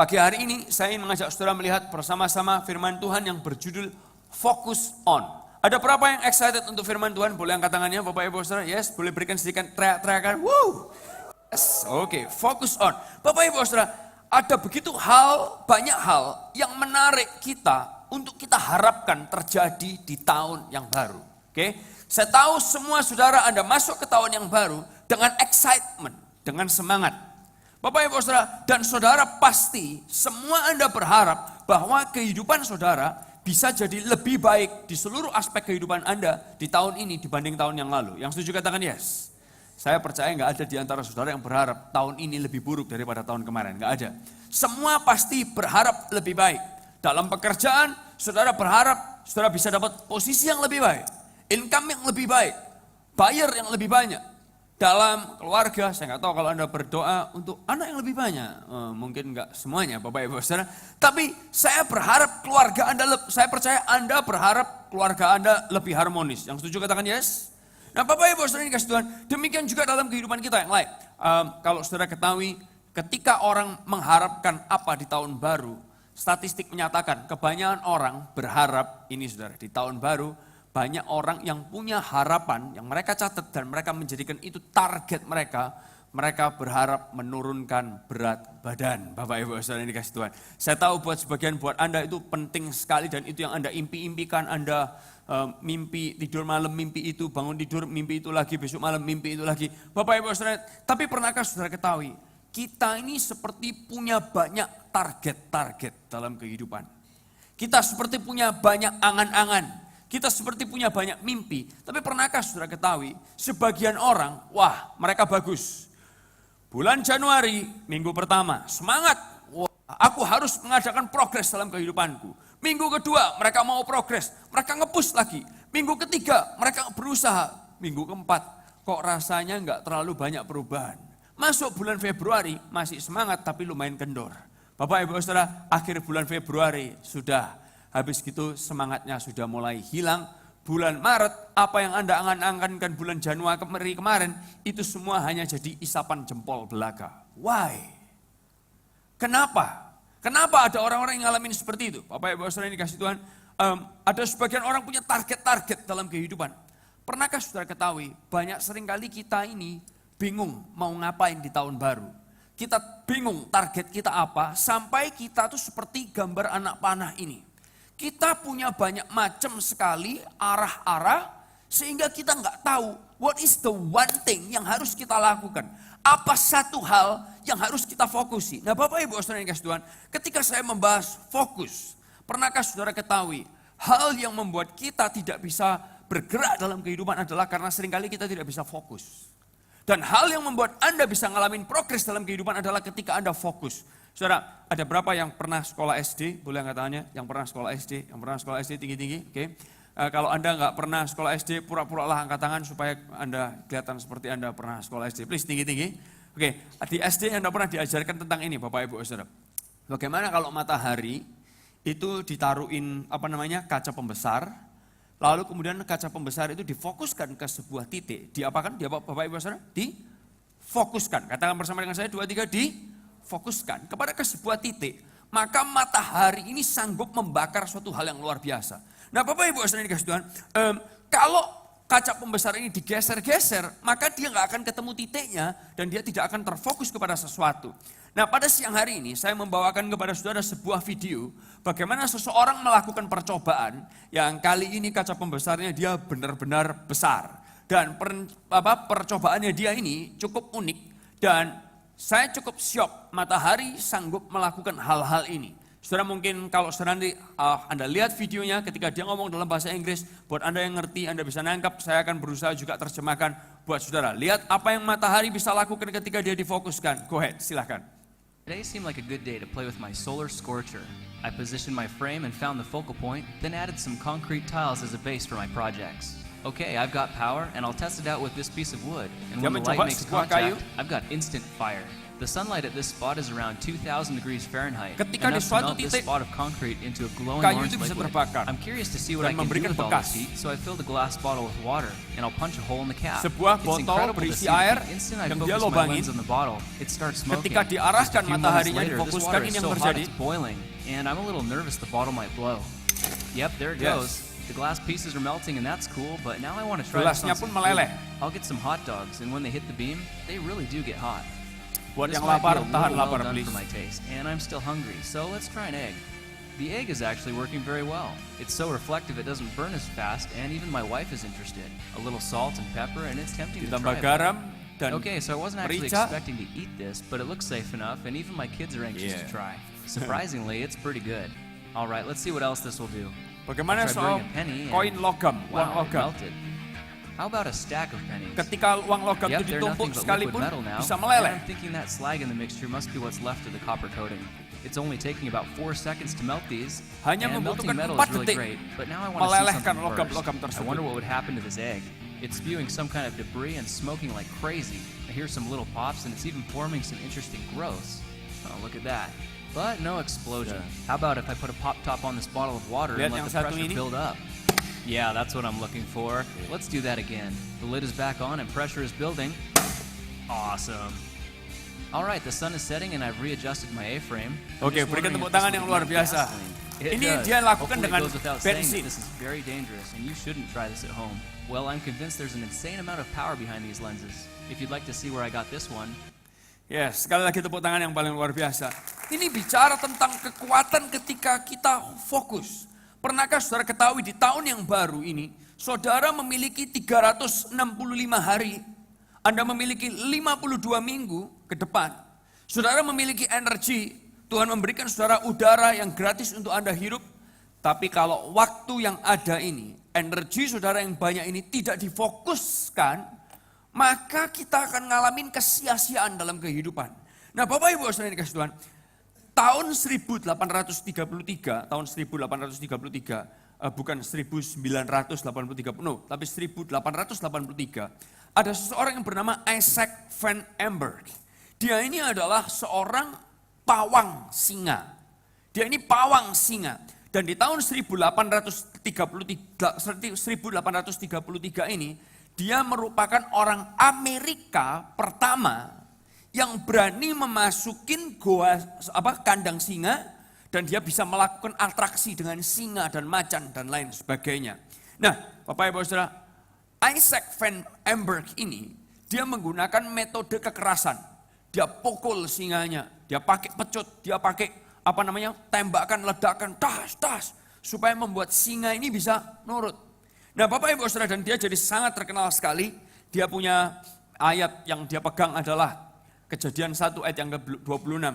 Pagi hari ini saya ingin mengajak saudara melihat bersama-sama firman Tuhan yang berjudul Focus On. Ada berapa yang excited untuk firman Tuhan? Boleh angkat tangannya Bapak Ibu Saudara? Yes, boleh berikan sedikit teriak-teriakan. Woo! Yes, oke, Focus On. Bapak Ibu Saudara, ada begitu banyak hal yang menarik kita untuk kita harapkan terjadi di tahun yang baru. Oke, saya tahu semua saudara Anda masuk ke tahun yang baru dengan excitement, dengan semangat. Bapak Ibu Saudara, dan saudara pasti semua Anda berharap bahwa kehidupan saudara bisa jadi lebih baik di seluruh aspek kehidupan Anda di tahun ini dibanding tahun yang lalu. Yang setuju katakan yes. Saya percaya nggak ada di antara saudara yang berharap tahun ini lebih buruk daripada tahun kemarin. Nggak ada. Semua pasti berharap lebih baik. Dalam pekerjaan, saudara berharap saudara bisa dapat posisi yang lebih baik, income yang lebih baik, buyer yang lebih banyak. Dalam keluarga, saya nggak tahu kalau Anda berdoa untuk anak yang lebih banyak, mungkin nggak semuanya Bapak Ibu Saudara. Tapi saya berharap keluarga Anda, saya percaya Anda berharap keluarga Anda lebih harmonis. Yang setuju katakan yes. Nah Bapak Ibu Saudara ini kasih Tuhan, demikian juga dalam kehidupan kita yang lain. Kalau saudara ketahui, ketika orang mengharapkan apa di tahun baru, statistik menyatakan kebanyakan orang berharap ini saudara di tahun baru banyak orang yang punya harapan yang mereka catat dan mereka menjadikan itu target mereka. Mereka berharap menurunkan berat badan. Bapak Ibu Saudara ini kasih Tuhan. Saya tahu buat sebagian buat Anda itu penting sekali dan itu yang Anda impi-impikan. Anda mimpi tidur malam mimpi itu, bangun tidur mimpi itu lagi, besok malam mimpi itu lagi. Bapak Ibu Saudara, tapi pernahkah saudara ketahui kita ini seperti punya banyak target-target dalam kehidupan. Kita seperti punya banyak angan-angan. Kita seperti punya banyak mimpi. Tapi pernahkah saudara ketahui, sebagian orang, wah mereka bagus. Bulan Januari, minggu pertama, semangat. Wah, aku harus mengadakan progres dalam kehidupanku. Minggu kedua, mereka mau progres. Mereka nge-push lagi. Minggu ketiga, mereka berusaha. Minggu keempat, kok rasanya nggak terlalu banyak perubahan. Masuk bulan Februari masih semangat tapi lumayan kendor. Bapak Ibu Saudara, akhir bulan Februari sudah habis gitu semangatnya sudah mulai hilang. Bulan Maret apa yang Anda angan-angankan bulan Januari kemarin itu semua hanya jadi isapan jempol belaka. Why? Kenapa? Kenapa ada orang-orang yang ngalamin seperti itu? Bapak Ibu Saudara ini kasih Tuhan, ada sebagian orang punya target-target dalam kehidupan. Pernahkah saudara ketahui banyak seringkali kita ini bingung mau ngapain di tahun baru. Kita bingung target kita apa, sampai kita tuh seperti gambar anak panah ini. Kita punya banyak macam sekali arah-arah, sehingga kita nggak tahu what is the one thing yang harus kita lakukan. Apa satu hal yang harus kita fokusi. Nah Bapak Ibu Saudara yang kasih Tuhan, ketika saya membahas fokus, pernahkah saudara ketahui hal yang membuat kita tidak bisa bergerak dalam kehidupan adalah karena seringkali kita tidak bisa fokus. Dan hal yang membuat Anda bisa ngalamin progres dalam kehidupan adalah ketika Anda fokus. Saudara, ada berapa yang pernah sekolah SD? Boleh angkat tangannya? Yang pernah sekolah SD? Yang pernah sekolah SD tinggi-tinggi? Oke. Kalau Anda nggak pernah sekolah SD, pura-pura lah angkat tangan supaya Anda kelihatan seperti Anda pernah sekolah SD. Please tinggi-tinggi. Oke, di SD Anda pernah diajarkan tentang ini Bapak Ibu Saudara. Bagaimana kalau matahari itu ditaruhin kaca pembesar. Lalu kemudian kaca pembesar itu difokuskan ke sebuah titik. Diapakan? Bapak Ibu Saudara? Difokuskan. Katakan bersama dengan saya, 2, 3, difokuskan kepada ke sebuah titik. Maka matahari ini sanggup membakar suatu hal yang luar biasa. Nah Bapak Ibu Saudara dikasih Tuhan, kalau kaca pembesar ini digeser-geser, maka dia nggak akan ketemu titiknya dan dia tidak akan terfokus kepada sesuatu. Nah pada siang hari ini saya membawakan kepada saudara sebuah video bagaimana seseorang melakukan percobaan yang kali ini kaca pembesarnya dia benar-benar besar. Dan percobaannya dia ini cukup unik dan saya cukup syok matahari sanggup melakukan hal-hal ini. Saudara mungkin kalau saudara nanti Anda lihat videonya ketika dia ngomong dalam bahasa Inggris, buat Anda yang ngerti, Anda bisa nangkap, saya akan berusaha juga terjemahkan buat saudara. Lihat apa yang matahari bisa lakukan ketika dia difokuskan. Go ahead, silahkan. Today seemed like a good day to play with my solar scorcher. I positioned my frame and found the focal point, then added some concrete tiles as a base for my projects. Okay, I've got power, and I'll test it out with this piece of wood. And Dia when the light mencoba makes sebuah kayu. contact, I've got instant fire. The sunlight at this spot is around 2,000 degrees Fahrenheit, Ketika di enough to suatu melt this titik, spot of concrete into a glowing kayu orange itu bisa liquid. terbakar I'm curious to see what dan I can do memberikan with all bekas. this heat, so I filled a glass bottle with water, and I'll punch a hole in the cap. Sebuah It's botol incredible to berisi see that air the instant I yang dia focus my lubangin, lens on the bottle, it starts smoking. ketika diarahkan Just a few mataharinya, moments later, this difokuskan, water ini is yang so hot terjadi. it's boiling, and I'm a little nervous the bottle might blow. Yep, there it Yes. goes. The glass pieces are melting and that's cool, but now I want to try this Gelasnya on pun some meleleh. food. I'll get some hot dogs, and when they hit the beam, they really do get hot. Buat This yang might be lapar, a tahan little lapar well done please. for my taste, and I'm still hungry, so let's try an egg. The egg is actually working very well. It's so reflective it doesn't burn as fast, and even my wife is interested. A little salt and pepper, and it's tempting to Ditambah try it. garam dan Okay, so I wasn't actually merica. expecting to eat this, but it looks safe enough, and even my kids are anxious to Yeah. try. Surprisingly, it's pretty good. All right, let's see what else this will do. Bagaimana Try soal burning a penny and- koin logam, uang Wow, it logam? melted. How about a stack of pennies? Ketika uang logam Yep, itu they're ditumpuk nothing but liquid sekalipun metal now. bisa And meleleh. I'm thinking that slag in the mixture must be what's left of the copper coating. It's only taking about 4 seconds to melt these. Hanya and melting membutuhkan metal 4 is really detik great, but now I want to see melelehkan something logam-logam first. I tersebut. wonder what would happen to this egg. It's spewing some kind of debris and smoking like crazy. I hear some little pops and it's even forming some interesting growths. Oh, look at that. But no explosion. How about if I put a pop top on this bottle of water Lihat and yang let the satu pressure ini. build up? Yeah, that's what I'm looking for. Let's do that again. The lid is back on and pressure is building. Awesome. All right, the sun is setting and I've readjusted my A-frame. I'm Oke, just berikan wondering tepuk if this tangan would yang luar ignite biasa. gasoline. It Ini does. dia lakukan Hopefully it dengan goes without saying bensin. that this is very dangerous and you shouldn't try this at home. Well, I'm convinced there's an insane amount of power behind these lenses. If you'd like to see where I got this one, Yes, sekali lagi tepuk tangan yang paling luar biasa. Ini bicara tentang kekuatan ketika kita fokus. Pernahkah saudara ketahui di tahun yang baru ini, saudara memiliki 365 hari. Anda memiliki 52 minggu ke depan. Saudara memiliki energi, Tuhan memberikan saudara udara yang gratis untuk Anda hidup. Tapi kalau waktu yang ada ini, energi saudara yang banyak ini tidak difokuskan, maka kita akan ngalamin kesia-siaan dalam kehidupan. Nah Bapak Ibu saudara yang dikasih Tuhan, tahun 1833, bukan 1983, no, tapi 1883, ada seseorang yang bernama Isaac Van Amberg. Dia ini adalah seorang pawang singa. Dia ini pawang singa. Dan di tahun 1833 ini, dia merupakan orang Amerika pertama yang berani memasukin kandang singa dan dia bisa melakukan atraksi dengan singa dan macan dan lain sebagainya. Nah, Bapak Ibu Saudara, Isaac Van Amberg ini dia menggunakan metode kekerasan. Dia pukul singanya, dia pakai pecut, dia pakai tembakan, ledakan, das, supaya membuat singa ini bisa nurut. Nah Bapak Ibu Saudara, dan dia jadi sangat terkenal sekali. Dia punya ayat yang dia pegang adalah Kejadian 1 ayat yang ke-26.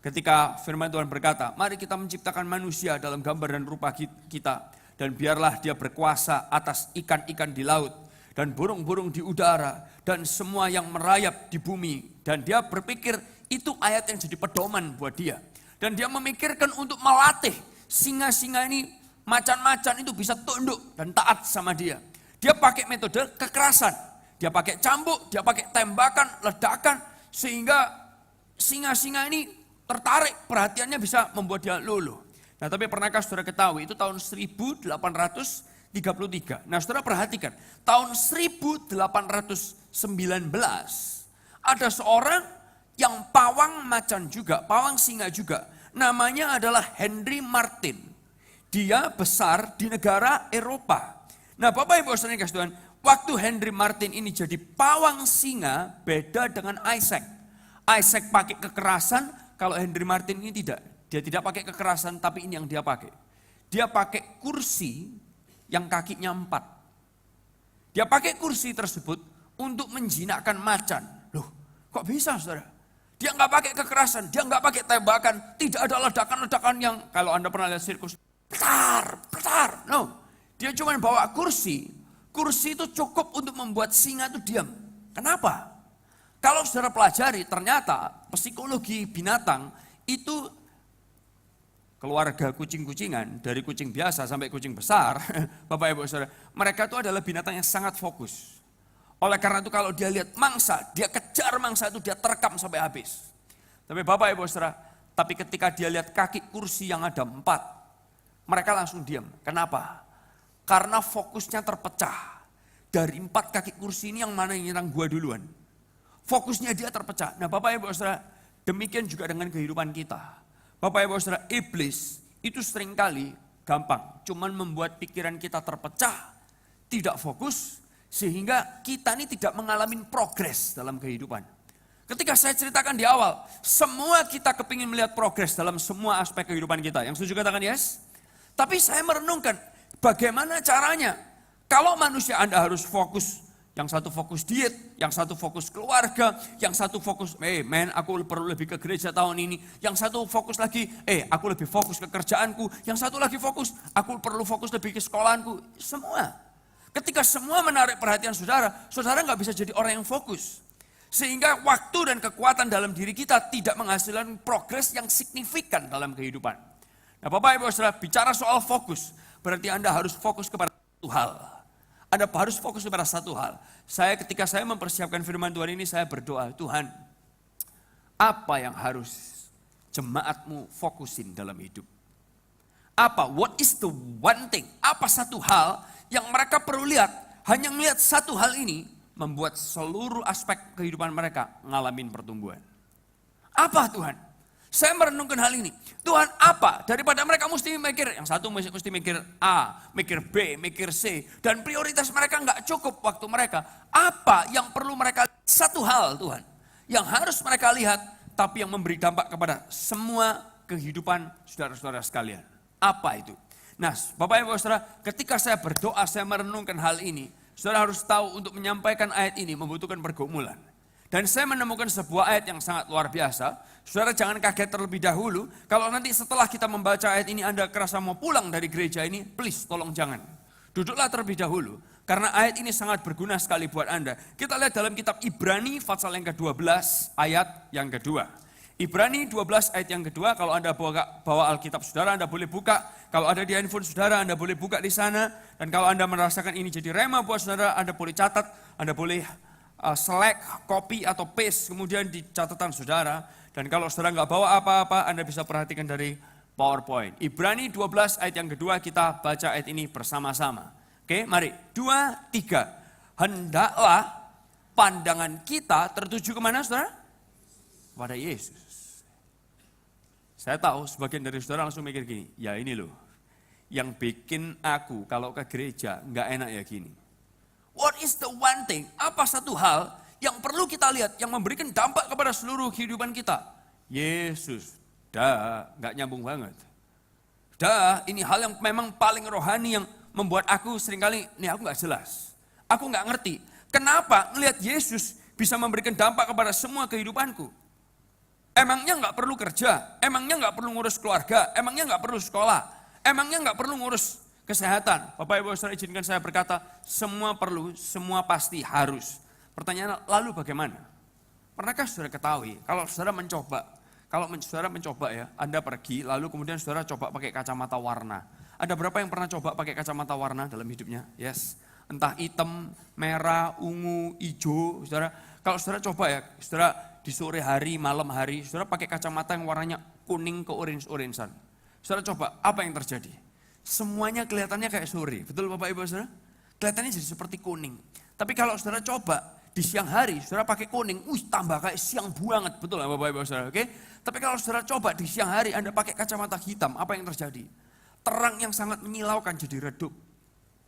Ketika firman Tuhan berkata, mari kita menciptakan manusia dalam gambar dan rupa kita. Dan biarlah dia berkuasa atas ikan-ikan di laut. Dan burung-burung di udara. Dan semua yang merayap di bumi. Dan dia berpikir itu ayat yang jadi pedoman buat dia. Dan dia memikirkan untuk melatih singa-singa ini, macan-macan itu bisa tunduk dan taat sama dia. Dia pakai metode kekerasan. Dia pakai cambuk, dia pakai tembakan, ledakan. Sehingga singa-singa ini tertarik, perhatiannya bisa membuat dia luluh. Nah tapi pernahkah saudara ketahui itu tahun 1833. Nah saudara perhatikan, tahun 1819 ada seorang yang pawang macan juga, pawang singa juga. Namanya adalah Henry Martin. Dia besar di negara Eropa. Nah Bapak Ibu Saudara yang kasih Tuhan, waktu Henry Martin ini jadi pawang singa beda dengan Isaac. Isaac pakai kekerasan, kalau Henry Martin ini tidak. Dia tidak pakai kekerasan, tapi ini yang dia pakai. Dia pakai kursi yang kakinya 4. Dia pakai kursi tersebut untuk menjinakkan macan. Loh, kok bisa saudara? Dia nggak pakai kekerasan, dia nggak pakai tembakan, tidak ada ledakan-ledakan yang kalau Anda pernah lihat sirkus, petar, no. Dia cuma bawa kursi itu cukup untuk membuat singa itu diam. Kenapa? Kalau saudara pelajari, ternyata psikologi binatang itu keluarga kucing-kucingan, dari kucing biasa sampai kucing besar, Bapak Ibu Saudara, mereka itu adalah binatang yang sangat fokus. Oleh karena itu kalau dia lihat mangsa, dia kejar mangsa itu, dia terekam sampai habis. Tapi Bapak Ibu Saudara, tapi ketika dia lihat kaki kursi yang ada 4, mereka langsung diam. Kenapa? Karena fokusnya terpecah. Dari 4 kaki kursi ini yang mana yang nyerang gua duluan? Fokusnya dia terpecah. Nah Bapak Ibu Saudara, demikian juga dengan kehidupan kita. Bapak Ibu Saudara, iblis itu seringkali gampang. Cuman membuat pikiran kita terpecah, tidak fokus, sehingga kita ini tidak mengalami progres dalam kehidupan. Ketika saya ceritakan di awal, semua kita kepingin melihat progres dalam semua aspek kehidupan kita. Yang setuju katakan yes? Tapi saya merenungkan, bagaimana caranya? Kalau manusia Anda harus fokus, yang satu fokus diet, yang satu fokus keluarga, yang satu fokus, aku perlu lebih ke gereja tahun ini. Yang satu fokus lagi, aku lebih fokus ke kerjaanku. Yang satu lagi fokus, aku perlu fokus lebih ke sekolahanku. Semua. Ketika semua menarik perhatian saudara, saudara nggak bisa jadi orang yang fokus. Sehingga waktu dan kekuatan dalam diri kita tidak menghasilkan progres yang signifikan dalam kehidupan. Nah Bapak Ibu Saudara, bicara soal fokus, berarti Anda harus fokus kepada satu hal. Anda harus fokus kepada satu hal. Ketika saya mempersiapkan firman Tuhan ini, saya berdoa, Tuhan, apa yang harus jemaatmu fokusin dalam hidup? Apa? What is the one thing? Apa satu hal yang mereka perlu lihat? Hanya melihat satu hal ini, membuat seluruh aspek kehidupan mereka ngalamin pertumbuhan. Apa Tuhan? Saya merenungkan hal ini. Tuhan apa? Daripada mereka mesti mikir, yang satu mesti mikir A, mikir B, mikir C. Dan prioritas mereka nggak cukup waktu mereka. Apa yang perlu mereka, satu hal Tuhan. Yang harus mereka lihat, tapi yang memberi dampak kepada semua kehidupan saudara-saudara sekalian. Apa itu? Nah Bapak Ibu Saudara, ketika saya berdoa, saya merenungkan hal ini. Saudara harus tahu untuk menyampaikan ayat ini membutuhkan pergumulan. Dan saya menemukan sebuah ayat yang sangat luar biasa. Saudara jangan kaget terlebih dahulu. Kalau nanti setelah kita membaca ayat ini Anda kerasa mau pulang dari gereja ini, please tolong jangan. Duduklah terlebih dahulu. Karena ayat ini sangat berguna sekali buat Anda. Kita lihat dalam kitab Ibrani pasal yang ke-12 ayat yang kedua. Ibrani 12 ayat yang kedua, kalau Anda bawa Alkitab saudara, Anda boleh buka. Kalau ada di handphone saudara, Anda boleh buka di sana. Dan kalau Anda merasakan ini jadi rema buat saudara, Anda boleh catat, Anda boleh select, copy atau paste kemudian di catatan saudara. Dan kalau saudara nggak bawa apa-apa, Anda bisa perhatikan dari PowerPoint. Ibrani 12 ayat yang kedua, kita baca ayat ini bersama-sama. Oke, mari. 2, 3. Hendaklah pandangan kita tertuju kemana saudara? Pada Yesus. Saya tahu sebagian dari saudara langsung mikir gini, ya ini loh, yang bikin aku kalau ke gereja nggak enak ya gini. What is the one thing? Apa satu hal yang perlu kita lihat, yang memberikan dampak kepada seluruh kehidupan kita? Yesus. Nggak nyambung banget. Ini hal yang memang paling rohani yang membuat aku seringkali, aku nggak jelas. Aku nggak ngerti. Kenapa ngelihat Yesus bisa memberikan dampak kepada semua kehidupanku? Emangnya nggak perlu kerja? Emangnya nggak perlu ngurus keluarga? Emangnya nggak perlu sekolah? Emangnya nggak perlu ngurus kesehatan? Bapak Ibu Saudara izinkan saya berkata, semua perlu, semua pasti harus. Pertanyaannya, lalu bagaimana? Pernahkah saudara ketahui, kalau saudara mencoba ya, Anda pergi, lalu kemudian saudara coba pakai kacamata warna. Ada berapa yang pernah coba pakai kacamata warna dalam hidupnya? Yes. Entah hitam, merah, ungu, hijau, saudara. Kalau saudara coba ya, saudara di sore hari, malam hari, saudara pakai kacamata yang warnanya kuning ke orange-orangean. Saudara coba, apa yang terjadi? Semuanya kelihatannya kayak sore, betul Bapak Ibu Saudara? Kelihatannya jadi seperti kuning. Tapi kalau saudara coba di siang hari, saudara pakai kuning, tambah kayak siang banget, betul Bapak Ibu Saudara? Oke? Tapi kalau saudara coba di siang hari, Anda pakai kacamata hitam, apa yang terjadi? Terang yang sangat menyilaukan jadi redup.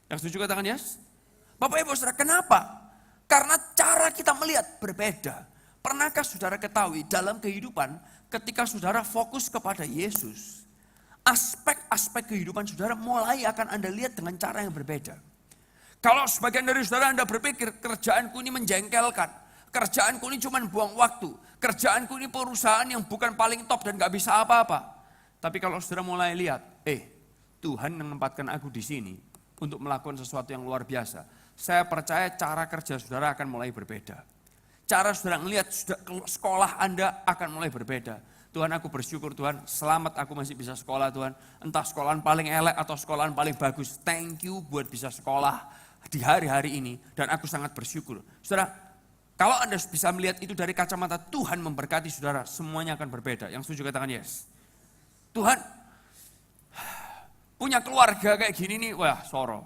Yang setuju katakan yes? Bapak Ibu Saudara, kenapa? Karena cara kita melihat berbeda. Pernahkah saudara ketahui dalam kehidupan ketika saudara fokus kepada Yesus, aspek-aspek kehidupan saudara mulai akan Anda lihat dengan cara yang berbeda. Kalau sebagian dari saudara Anda berpikir kerjaanku ini menjengkelkan, kerjaanku ini cuma buang waktu, kerjaanku ini perusahaan yang bukan paling top dan gak bisa apa-apa. Tapi kalau saudara mulai lihat, Tuhan menempatkan aku di sini untuk melakukan sesuatu yang luar biasa. Saya percaya cara kerja saudara akan mulai berbeda. Cara saudara melihat sekolah Anda akan mulai berbeda. Tuhan aku bersyukur Tuhan, selamat aku masih bisa sekolah Tuhan. Entah sekolahan paling elek atau sekolahan paling bagus. Thank you buat bisa sekolah di hari-hari ini. Dan aku sangat bersyukur. Saudara, kalau Anda bisa melihat itu dari kacamata Tuhan memberkati saudara, semuanya akan berbeda. Yang setuju katakan yes. Tuhan punya keluarga kayak gini nih, wah soro.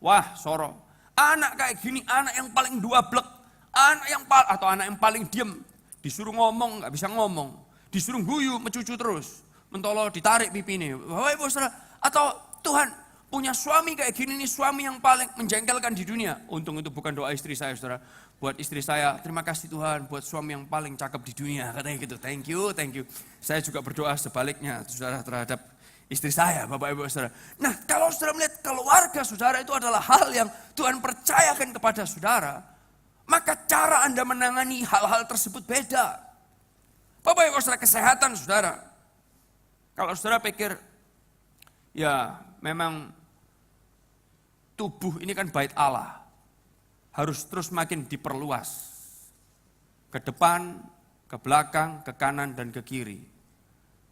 Wah soro. Anak kayak gini, anak yang paling duablek. Atau anak yang paling diem. Disuruh ngomong, gak bisa ngomong. Disuruh guyu, mencucu terus. Mentolo ditarik pipinya. Bapak Ibu saudara, atau Tuhan punya suami kayak gini nih, suami yang paling menjengkelkan di dunia. Untung itu bukan doa istri saya saudara. Buat istri saya, terima kasih Tuhan buat suami yang paling cakep di dunia. Katanya gitu, thank you, thank you. Saya juga berdoa sebaliknya saudara terhadap istri saya, Bapak Ibu saudara. Nah kalau saudara melihat keluarga saudara itu adalah hal yang Tuhan percayakan kepada saudara, maka cara Anda menangani hal-hal tersebut beda. Bapak Ibu saudara, kesehatan saudara. Kalau saudara pikir, ya memang tubuh ini kan bait Allah. Harus terus makin diperluas. Ke depan, ke belakang, ke kanan, dan ke kiri.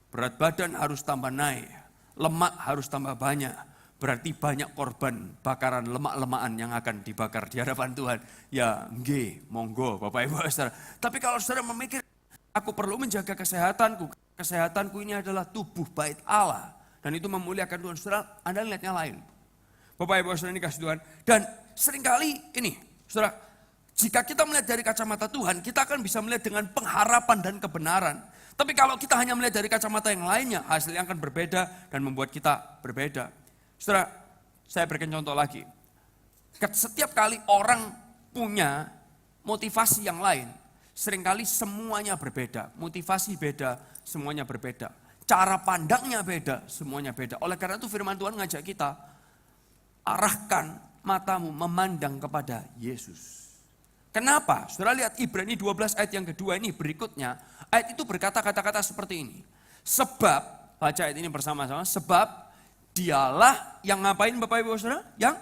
Berat badan harus tambah naik. Lemak harus tambah banyak. Berarti banyak korban bakaran lemak-lemakan yang akan dibakar di hadapan Tuhan. Ya, nggih, monggo Bapak Ibu saudara. Tapi kalau saudara memikir, aku perlu menjaga kesehatanku. Kesehatanku ini adalah tubuh bait Allah. Dan itu memuliakan Tuhan. Saudara, Anda lihatnya lain. Bapak Ibu saudara ini kasih Tuhan. Dan seringkali ini, saudara, jika kita melihat dari kacamata Tuhan, kita akan bisa melihat dengan pengharapan dan kebenaran. Tapi kalau kita hanya melihat dari kacamata yang lainnya, hasilnya akan berbeda dan membuat kita berbeda. Saudara, saya berikan contoh lagi. Setiap kali orang punya motivasi yang lain, seringkali semuanya berbeda. Motivasi beda, semuanya berbeda. Cara pandangnya beda, semuanya beda. Oleh karena itu firman Tuhan ngajak kita, arahkan matamu memandang kepada Yesus. Kenapa? Saudara lihat Ibrani 12 ayat yang kedua ini berikutnya. Ayat itu berkata kata-kata seperti ini. Sebab, baca ayat ini bersama-sama. Sebab dialah yang ngapain Bapak Ibu Saudara? Yang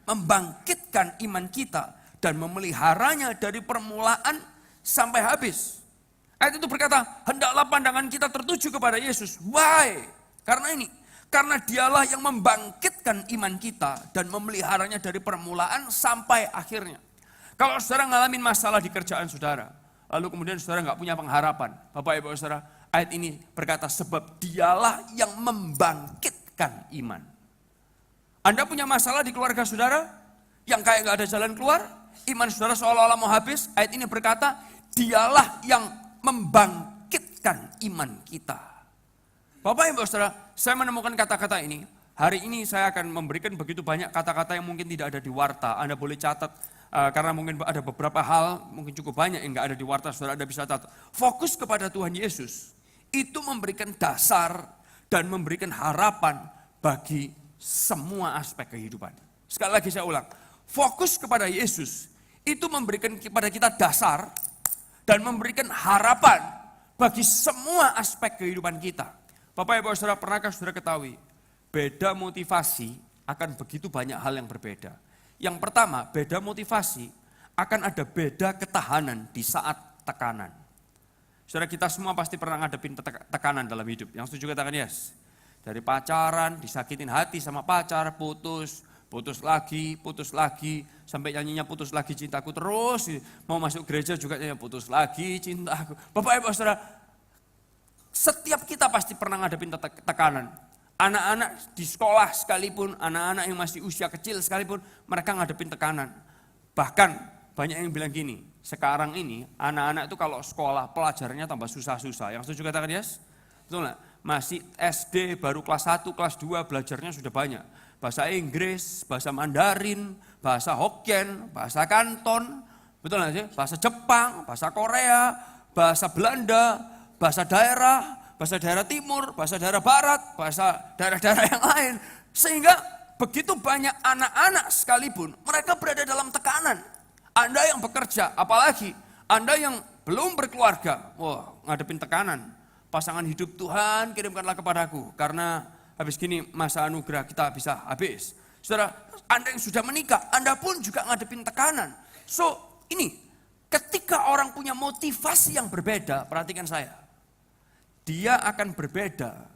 membangkitkan iman kita dan memeliharanya dari permulaan sampai habis. Ayat itu berkata, hendaklah pandangan kita tertuju kepada Yesus. Why? Karena ini. Karena dialah yang membangkitkan iman kita dan memeliharanya dari permulaan sampai akhirnya. Kalau saudara ngalamin masalah di kerjaan saudara, lalu kemudian saudara nggak punya pengharapan. Bapak Ibu Saudara, ayat ini berkata sebab dialah yang membangkitkan iman. Anda punya masalah di keluarga saudara, yang kayak nggak ada jalan keluar, iman saudara seolah-olah mau habis. Ayat ini berkata, dialah yang membangkitkan iman kita. Bapak Ibu Saudara, saya menemukan kata-kata ini. Hari ini saya akan memberikan begitu banyak kata-kata yang mungkin tidak ada di warta. Anda boleh catat. Karena mungkin ada beberapa hal, mungkin cukup banyak yang nggak ada di warta, saudara Anda bisa catat. Fokus kepada Tuhan Yesus, itu memberikan dasar dan memberikan harapan bagi semua aspek kehidupan. Sekali lagi saya ulang, fokus kepada Yesus, itu memberikan kepada kita dasar dan memberikan harapan bagi semua aspek kehidupan kita. Bapak Ibu Saudara, pernahkah saudara ketahui, beda motivasi akan begitu banyak hal yang berbeda. Yang pertama, beda motivasi akan ada beda ketahanan di saat tekanan. Saudara, kita semua pasti pernah ngadepin tekanan dalam hidup. Yang setuju katakan yes. Dari pacaran, disakitin hati sama pacar, putus lagi, sampai nyanyinya putus lagi cintaku terus. Mau masuk gereja juga putus lagi cintaku. Bapak Ibu Saudara, setiap kita pasti pernah ngadepin tekanan. Anak-anak di sekolah sekalipun, anak-anak yang masih usia kecil sekalipun, mereka ngadepin tekanan. Bahkan banyak yang bilang gini, sekarang ini anak-anak itu kalau sekolah pelajarannya tambah susah-susah. Yang setuju katakan yes? Betul nggak? Masih SD baru kelas 1, kelas 2 belajarnya sudah banyak. Bahasa Inggris, bahasa Mandarin, bahasa Hokkien, bahasa Kanton, betul nggak sih? Bahasa Jepang, bahasa Korea, bahasa Belanda, bahasa daerah timur, bahasa daerah barat, bahasa daerah-daerah yang lain. Sehingga begitu banyak anak-anak sekalipun, mereka berada dalam tekanan. Anda yang bekerja, apalagi Anda yang belum berkeluarga, wah ngadepin tekanan. Pasangan hidup Tuhan kirimkanlah kepadaku, karena habis gini masa anugerah kita bisa habis. Saudara, Anda yang sudah menikah, Anda pun juga ngadepin tekanan. So ini, ketika orang punya motivasi yang berbeda, perhatikan saya. dia akan berbeda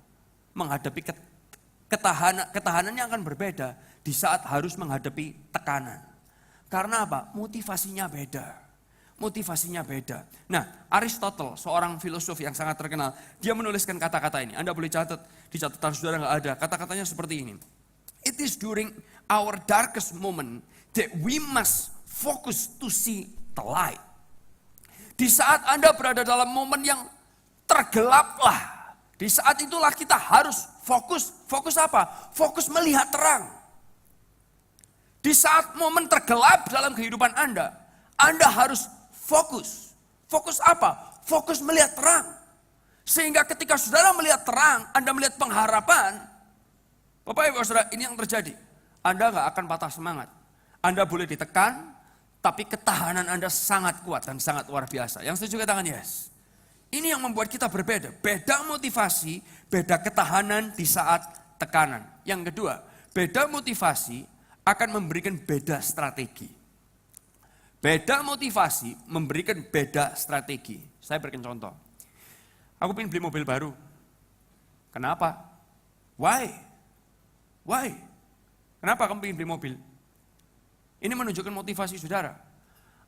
menghadapi ketahanannya akan berbeda di saat harus menghadapi tekanan. Karena apa? Motivasinya beda. Motivasinya beda. Nah, Aristotle, seorang filosof yang sangat terkenal, dia menuliskan kata-kata ini. Anda boleh catat, di catatan saudara nggak ada. Kata-katanya seperti ini. It is during our darkest moment that we must focus to see the light. Di saat Anda berada dalam momen yang tergelaplah, di saat itulah kita harus fokus. Fokus apa? Fokus melihat terang. Di saat momen tergelap dalam kehidupan Anda harus fokus. Fokus apa? Fokus melihat terang. Sehingga ketika saudara melihat terang, Anda melihat pengharapan, Bapak Ibu Saudara, ini yang terjadi. Anda gak akan patah semangat. Anda boleh ditekan, tapi ketahanan Anda sangat kuat dan sangat luar biasa. Yang setuju katakan yes. Ini yang membuat kita berbeda. Beda motivasi, beda ketahanan di saat tekanan. Yang kedua, beda motivasi akan memberikan beda strategi. Beda motivasi memberikan beda strategi. Saya berikan contoh. Aku pengen beli mobil baru. Kenapa? Why? Kenapa kamu pengen beli mobil? Ini menunjukkan motivasi saudara.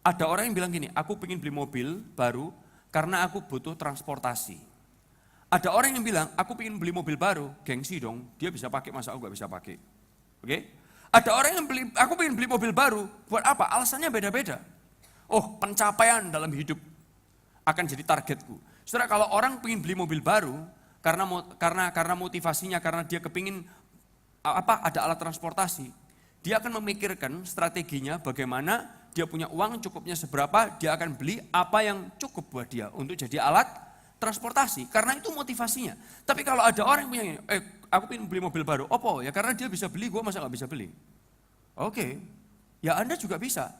Ada orang yang bilang gini, aku pengen beli mobil baru karena aku butuh transportasi. Ada orang yang bilang, aku pengen beli mobil baru, gengsi dong, dia bisa pakai, masa aku gak bisa pakai. Oke? Ada orang yang aku pengen beli mobil baru, buat apa? Alasannya beda-beda. Oh, pencapaian dalam hidup akan jadi targetku. Saudara, kalau orang pengen beli mobil baru, karena motivasinya, karena dia kepingin ada alat transportasi, dia akan memikirkan strateginya bagaimana dia punya uang cukupnya seberapa, dia akan beli apa yang cukup buat dia untuk jadi alat transportasi. Karena itu motivasinya. Tapi kalau ada orang yang punya, aku pengen beli mobil baru, opo? Ya karena dia bisa beli, gue masa gak bisa beli? Oke, ya Anda juga bisa.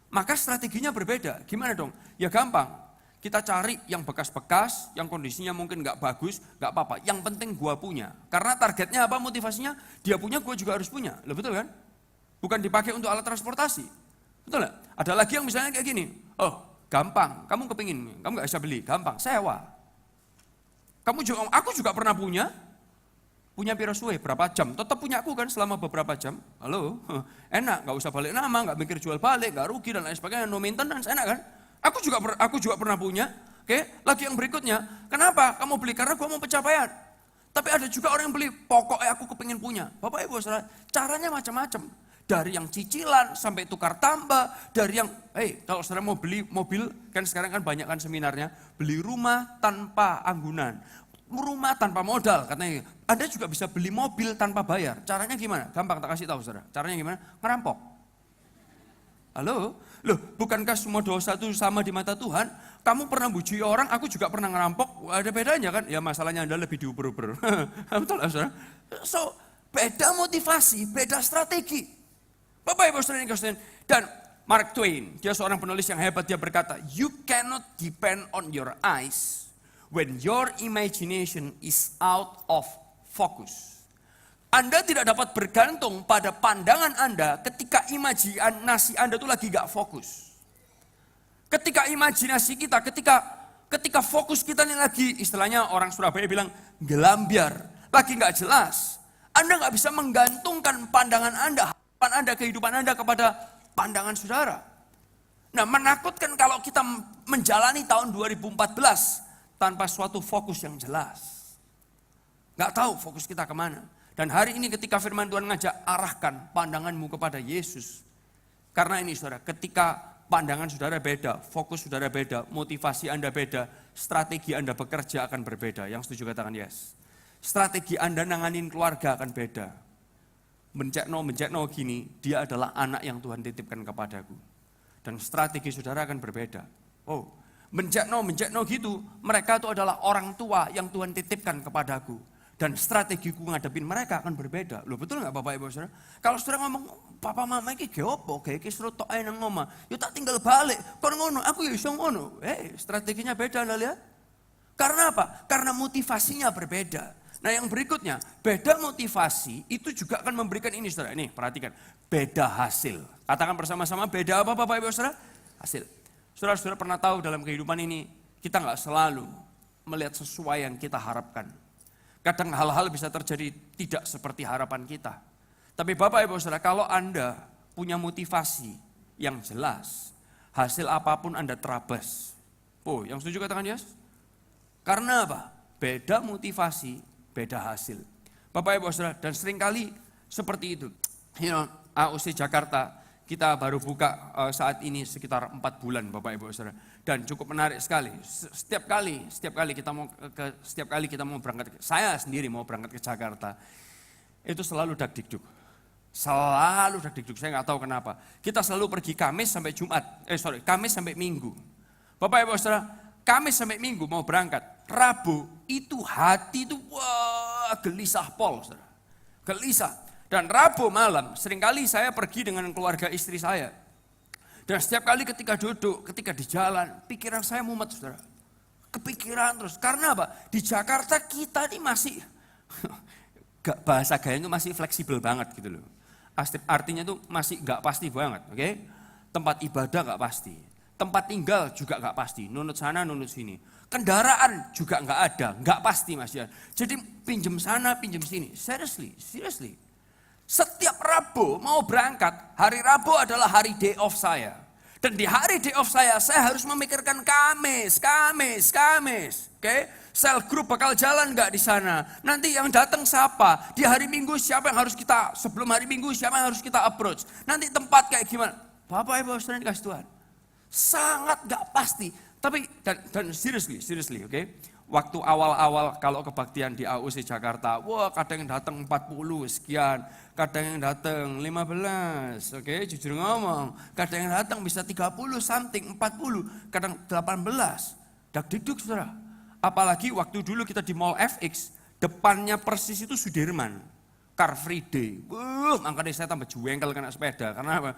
Maka strateginya berbeda. Gimana dong? Ya gampang. Kita cari yang bekas-bekas, yang kondisinya mungkin gak bagus, gak apa-apa. Yang penting gua punya. Karena targetnya apa motivasinya? Dia punya, gua juga harus punya. Loh betul kan? Bukan dipakai untuk alat transportasi. Betul gak? Ada lagi yang misalnya kayak gini. Oh gampang, kamu kepingin, kamu gak bisa beli. Gampang, sewa. Aku juga pernah punya pira suwe berapa jam. Tetap punya aku kan selama beberapa jam. Halo, enak, gak usah balik nama, gak mikir jual balik, gak rugi dan lain sebagainya. No maintenance, enak kan? Aku juga pernah punya. Oke, lagi yang berikutnya. Kenapa? Kamu beli karena gua mau pencapaian. Tapi ada juga orang yang beli, pokoknya aku kepingin punya. Bapak Ibu Saudara, caranya macam-macam. Dari yang cicilan sampai tukar tambah, dari yang, kalau saudara mau beli mobil, kan sekarang kan banyak kan seminarnya, beli rumah tanpa anggunan, rumah tanpa modal, katanya. Anda juga bisa beli mobil tanpa bayar. Caranya gimana? Gampang, tak kasih tahu saudara. Caranya gimana? Ngerampok. Halo? Loh, bukankah semua dosa itu sama di mata Tuhan? Kamu pernah bujui orang, aku juga pernah ngerampok, ada bedanya kan? Ya masalahnya Anda lebih diuber-uber. Betul lah saudara? So, beda motivasi, beda strategi. Bapak Ibu Saudara yang kasihan. Dan Mark Twain, dia seorang penulis yang hebat, dia berkata, you cannot depend on your eyes when your imagination is out of focus. Anda tidak dapat bergantung pada pandangan Anda ketika imajinasi Anda itu lagi gak fokus. Ketika imajinasi kita, ketika fokus kita ini lagi, istilahnya orang Surabaya bilang, gelambiar, lagi gak jelas. Anda gak bisa menggantungkan pandangan Anda, harapan Anda, kehidupan Anda kepada pandangan saudara. Nah, menakutkan kalau kita menjalani tahun 2014 tanpa suatu fokus yang jelas. Gak tahu fokus kita kemana. Dan hari ini ketika firman Tuhan ngajak, arahkan pandanganmu kepada Yesus. Karena ini saudara, ketika pandangan saudara beda, fokus saudara beda, motivasi Anda beda, strategi Anda bekerja akan berbeda. Yang setuju katakan yes. Strategi Anda nanganin keluarga akan beda. Mencekno gini, dia adalah anak yang Tuhan titipkan kepadaku. Dan strategi saudara akan berbeda. Oh, mencekno gitu, mereka itu adalah orang tua yang Tuhan titipkan kepadaku. Dan strategiku ngadepin mereka akan berbeda. Loh betul gak Bapak Ibu Saudara? Kalau saudara ngomong, papa mama ini geopo, kayak seru tok ae nang ngomong. Yo tak tinggal balik, kon ngono, aku ya iso ngono. Strateginya beda Anda lihat. Karena apa? Karena motivasinya berbeda. Nah yang berikutnya, beda motivasi itu juga akan memberikan ini saudara. Ini perhatikan, beda hasil. Katakan bersama-sama, beda apa Bapak Ibu Saudara? Hasil. Saudara-saudara pernah tahu dalam kehidupan ini, kita gak selalu melihat sesuai yang kita harapkan. Kadang hal-hal bisa terjadi tidak seperti harapan kita. Tapi Bapak Ibu Saudara, kalau Anda punya motivasi yang jelas, hasil apapun Anda terabas. Oh, yang setuju katakan yes? Karena apa? Beda motivasi, beda hasil. Bapak Ibu Saudara, dan seringkali seperti itu. AOC Jakarta, kita baru buka saat ini sekitar 4 bulan Bapak Ibu Saudara. Dan cukup menarik sekali. Setiap kali kita mau berangkat, saya sendiri mau berangkat ke Jakarta, itu selalu dak-dikduk. Selalu dak-dikduk, saya nggak tahu kenapa. Kita selalu pergi Kamis sampai Kamis sampai Minggu. Bapak Ibu Saudara, Kamis sampai Minggu mau berangkat. Rabu itu hati itu wah gelisah pol, Saudara. Gelisah. Dan Rabu malam seringkali saya pergi dengan keluarga istri saya. Dan setiap kali ketika duduk, ketika di jalan, pikiran saya mumet, Saudara. Kepikiran terus. Karena apa? Di Jakarta kita ini masih bahasa gaya itu masih fleksibel banget gitu loh. Artinya itu masih nggak pasti banget, oke? Tempat ibadah nggak pasti, tempat tinggal juga nggak pasti, nunut sana nunut sini, kendaraan juga nggak ada, nggak pasti Mas ya. Jadi pinjem sana pinjem sini, seriously. Setiap Rabu mau berangkat, hari Rabu adalah hari day off saya. Dan di hari day off saya harus memikirkan Kamis, oke? Sel group bakal jalan nggak di sana? Nanti yang datang siapa? Di hari Minggu siapa yang harus kita, sebelum hari Minggu siapa yang harus kita approach? Nanti tempat kayak gimana? Bapak Ibu Saudara dikasih Tuhan. Sangat nggak pasti. Tapi, dan seriously, oke? Waktu awal-awal kalau kebaktian di AOC Jakarta, wah kadang yang datang 40 sekian, kadang yang datang 15, oke? Jujur ngomong, kadang yang datang bisa 30 something, 40, kadang 18. Dak-dikduk Saudara. Apalagi waktu dulu kita di Mall FX, depannya persis itu Sudirman, Car Free Day. Makanya saya tambah jengkel kena sepeda. Karena apa?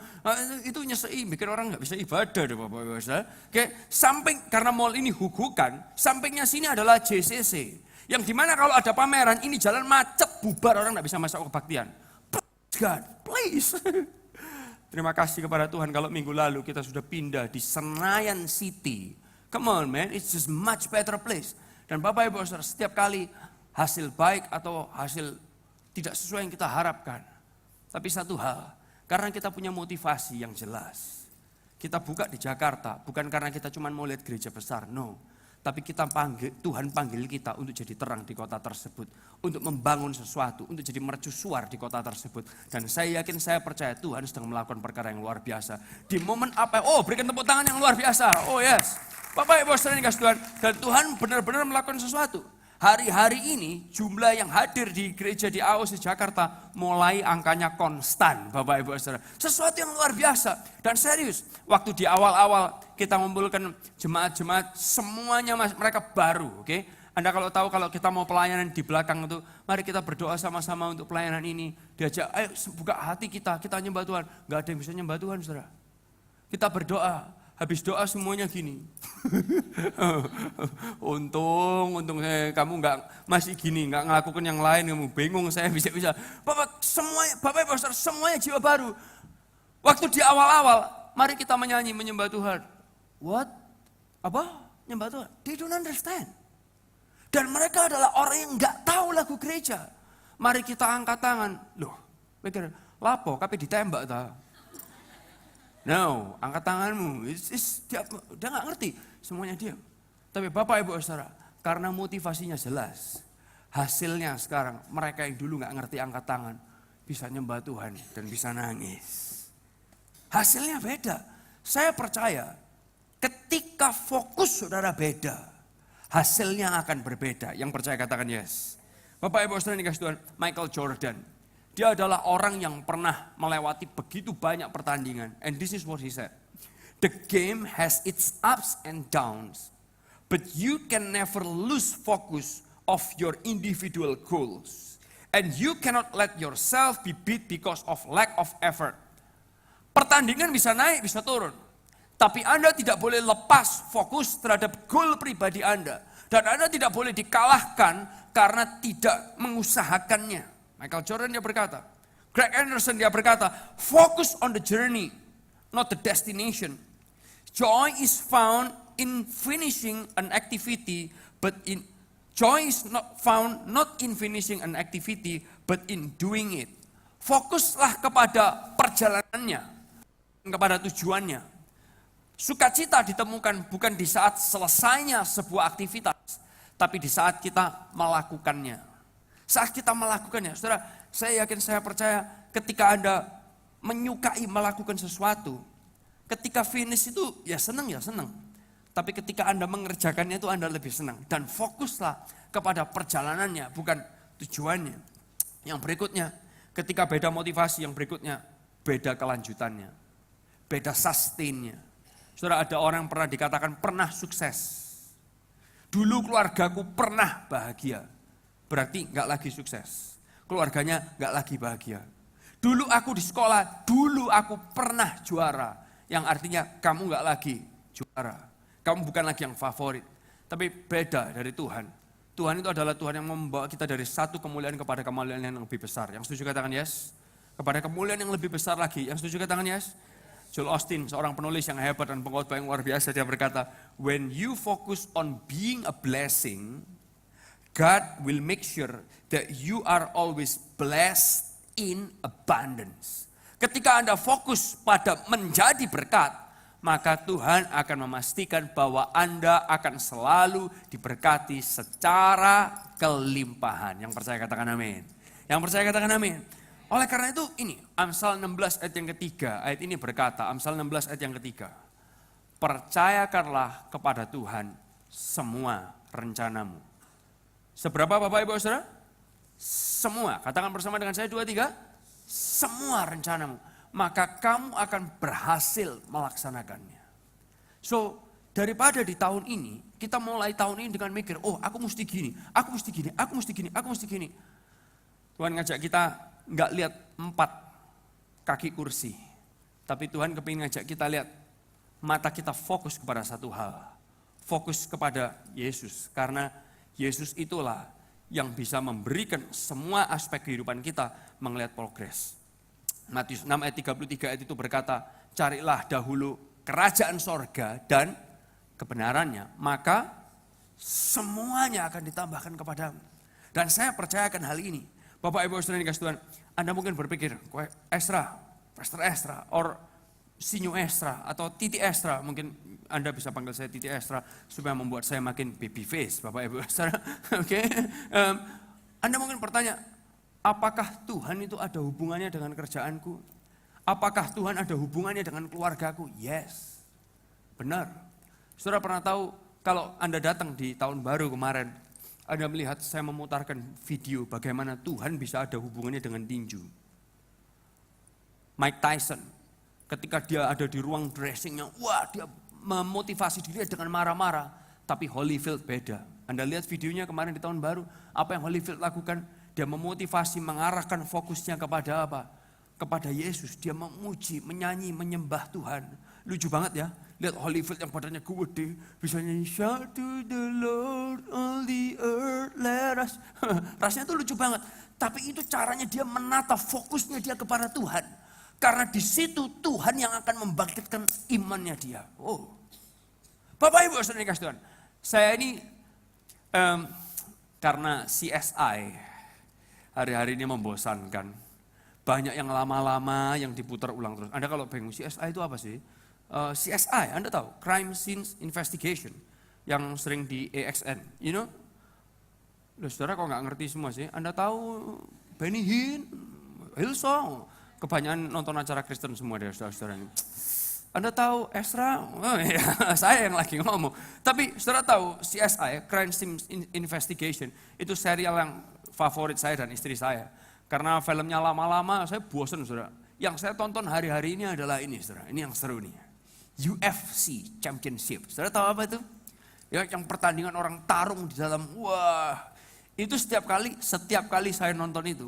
Itu nyesei, bikin orang nggak bisa ibadah deh Bapak Ibu Saudara. Oke, samping karena mall ini hukukan, sampingnya sini adalah JCC. Yang dimana kalau ada pameran, ini jalan macet, bubar orang nggak bisa masuk kebaktian. God, please. Terima kasih kepada Tuhan kalau minggu lalu kita sudah pindah di Senayan City. Come on man, it's just much better place. Dan Bapak Ibu Saudara, setiap kali hasil baik atau hasil tidak sesuai yang kita harapkan. Tapi satu hal, karena kita punya motivasi yang jelas. Kita buka di Jakarta, bukan karena kita cuma mau lihat gereja besar, no. Tapi Tuhan panggil kita untuk jadi terang di kota tersebut. Untuk membangun sesuatu, untuk jadi mercusuar di kota tersebut. Dan saya yakin, saya percaya Tuhan sedang melakukan perkara yang luar biasa. Di momen apa? Oh, berikan tepuk tangan yang luar biasa. Oh yes. Bapak Ibu Saudara dikasih Tuhan, dan Tuhan benar-benar melakukan sesuatu. Hari-hari ini jumlah yang hadir di gereja di AOC Jakarta mulai angkanya konstan Bapak Ibu Saudara. Sesuatu yang luar biasa dan serius. Waktu di awal-awal kita mengumpulkan jemaat-jemaat semuanya mereka baru, oke? Anda kalau tahu kalau kita mau pelayanan di belakang itu, mari kita berdoa sama-sama untuk pelayanan ini. Diajak, ayo buka hati kita nyembah Tuhan. Gak ada yang bisa nyembah Tuhan Saudara. Kita berdoa. Habis doa semuanya gini. untung kamu masih gini, nggak ngelakukan yang lain, kamu bingung saya bisa. Bapak Ibu Saudara, semuanya jiwa baru. Waktu di awal-awal, mari kita menyanyi menyembah Tuhan. What? Apa? Nyembah Tuhan? They don't understand. Dan mereka adalah orang yang nggak tahu lagu gereja. Mari kita angkat tangan. Loh, mikir, lapo, tapi ditembak ta? No, angkat tanganmu. Dia nggak ngerti, semuanya diam. Tapi Bapak Ibu Saudara, karena motivasinya jelas, hasilnya sekarang mereka yang dulu nggak ngerti angkat tangan bisa nyembah Tuhan dan bisa nangis. Hasilnya beda. Saya percaya, ketika fokus saudara beda, hasilnya akan berbeda. Yang percaya katakan yes. Bapak Ibu Saudara dikasih Tuhan, Michael Jordan. Dia adalah orang yang pernah melewati begitu banyak pertandingan. And this is what he said. The game has its ups and downs. But you can never lose focus of your individual goals. And you cannot let yourself be beat because of lack of effort. Pertandingan bisa naik, bisa turun. Tapi Anda tidak boleh lepas fokus terhadap goal pribadi Anda. Dan Anda tidak boleh dikalahkan karena tidak mengusahakannya. Michael Jordan dia berkata, Greg Anderson dia berkata, focus on the journey, not the destination. Joy is found in finishing an activity Joy is not found not in finishing an activity, but in doing it. Fokuslah kepada perjalanannya, kepada tujuannya. Sukacita ditemukan bukan di saat selesainya sebuah aktivitas, tapi di saat kita melakukannya. Saat kita melakukannya, saudara, saya yakin, saya percaya ketika Anda menyukai melakukan sesuatu, ketika finish itu ya senang. Tapi ketika Anda mengerjakannya itu Anda lebih senang. Dan fokuslah kepada perjalanannya, bukan tujuannya. Yang berikutnya, ketika beda motivasi, yang berikutnya beda kelanjutannya. Beda sustainnya. Saudara, ada orang yang pernah dikatakan pernah sukses. Dulu keluargaku pernah bahagia. Berarti enggak lagi sukses. Keluarganya enggak lagi bahagia. Dulu aku di sekolah, dulu aku pernah juara. Yang artinya kamu enggak lagi juara. Kamu bukan lagi yang favorit, tapi beda dari Tuhan. Tuhan itu adalah Tuhan yang membawa kita dari satu kemuliaan kepada kemuliaan yang lebih besar. Yang setuju katakan yes? Kepada kemuliaan yang lebih besar lagi. Yang setuju katakan yes? Joel Osteen, seorang penulis yang hebat dan pengkhotbah yang luar biasa, dia berkata, when you focus on being a blessing, God will make sure that you are always blessed in abundance. Ketika Anda fokus pada menjadi berkat, maka Tuhan akan memastikan bahwa Anda akan selalu diberkati secara kelimpahan. Yang percaya katakan amin. Yang percaya katakan amin. Oleh karena itu ini, Amsal 16 ayat yang ketiga. Ayat ini berkata, Amsal 16 ayat yang ketiga. Percayakanlah kepada Tuhan semua rencanamu. Seberapa Bapak Ibu Saudara? Semua. Katakan bersama dengan saya 2, 3. Semua rencanamu. Maka kamu akan berhasil melaksanakannya. So, daripada di tahun ini, kita mulai tahun ini dengan mikir, oh aku mesti gini, aku mesti gini, aku mesti gini, aku mesti gini. Tuhan ngajak kita nggak lihat 4 kaki kursi. Tapi Tuhan kepingin ngajak kita lihat, mata kita fokus kepada satu hal. Fokus kepada Yesus. Karena Yesus itulah yang bisa memberikan semua aspek kehidupan kita melihat progres. Matius 6 ayat 33 ayat itu berkata, carilah dahulu kerajaan sorga dan kebenarannya, maka semuanya akan ditambahkan kepadamu. Dan saya percayakan hal ini. Bapak Ibu Saudara yang dikasihi Tuhan, Anda mungkin berpikir, Esra, Pastor Esra, or Sinyo Esra, atau Titi Esra, mungkin Anda bisa panggil saya Titi Esra, supaya membuat saya makin baby face, Bapak Ibu Saudara. Oke. Anda mungkin bertanya, apakah Tuhan itu ada hubungannya dengan kerjaanku? Apakah Tuhan ada hubungannya dengan keluargaku? Yes, benar. Saudara pernah tahu kalau Anda datang di tahun baru kemarin, Anda melihat saya memutarkan video bagaimana Tuhan bisa ada hubungannya dengan tinju. Mike Tyson, ketika dia ada di ruang dressingnya, wah dia memotivasi diri dengan marah-marah. Tapi Holyfield beda. Anda lihat videonya kemarin di tahun baru, apa yang Holyfield lakukan? Dia memotivasi, mengarahkan fokusnya kepada apa? Kepada Yesus. Dia memuji, menyanyi, menyembah Tuhan. Lucu banget ya. Lihat Holyfield yang badannya gede. Bisa nyanyi, shout to the Lord, all the earth, let us. Rasanya itu lucu banget. Tapi itu caranya dia menata fokusnya dia kepada Tuhan. Karena di situ Tuhan yang akan membangkitkan imannya dia. Oh, Bapak Ibu Saudara dikasihi Tuhan. Saya ini karena CSI. Hari-hari ini membosankan. Banyak yang lama-lama yang diputar ulang terus. Anda kalau bingung CSI itu apa sih? CSI, Anda tahu? Crime Scene Investigation. Yang sering di AXN. You know? Loh, saudara kok nggak ngerti semua sih? Anda tahu Benny Hinn, Hillsong. Kebanyakan nonton acara Kristen semua deh saudara-saudara ini. Anda tahu Esra? Oh, ya, saya yang lagi ngomong. Tapi saudara tahu CSI, Crime Scene Investigation. Itu serial yang favorit saya dan istri saya. Karena filmnya lama-lama saya bosan saudara. Yang saya tonton hari-hari ini adalah ini saudara. Ini yang seru nih. UFC Championship. Saudara tahu apa itu? Ya, yang pertandingan orang tarung di dalam. Wah, itu setiap kali saya nonton itu.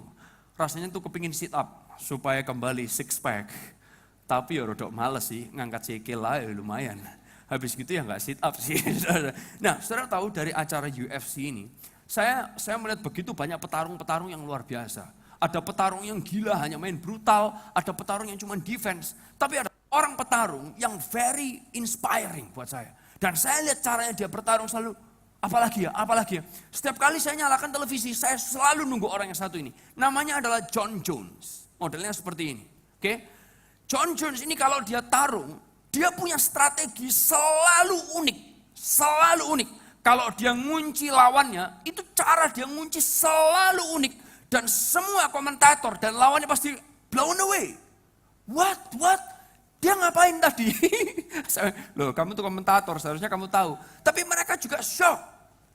Rasanya tuh kepingin sit up. Supaya kembali six pack. Tapi ya rodok males sih. Ngangkat sikil lah ya lumayan. Habis gitu ya nggak sit up sih. Nah saudara tahu dari acara UFC ini. Saya melihat begitu banyak petarung-petarung yang luar biasa. Ada petarung yang gila hanya main brutal, ada petarung yang cuma defense. Tapi ada orang petarung yang very inspiring buat saya. Dan saya lihat caranya dia bertarung selalu, Apalagi ya. Setiap kali saya nyalakan televisi, saya selalu nunggu orang yang satu ini. Namanya adalah John Jones. Modelnya seperti ini. Oke? John Jones ini kalau dia tarung, dia punya strategi selalu unik. Selalu unik. Kalau dia ngunci lawannya, itu cara dia ngunci selalu unik. Dan semua komentator dan lawannya pasti blown away. What? Dia ngapain tadi? Loh, kamu tuh komentator, seharusnya kamu tahu. Tapi mereka juga shock.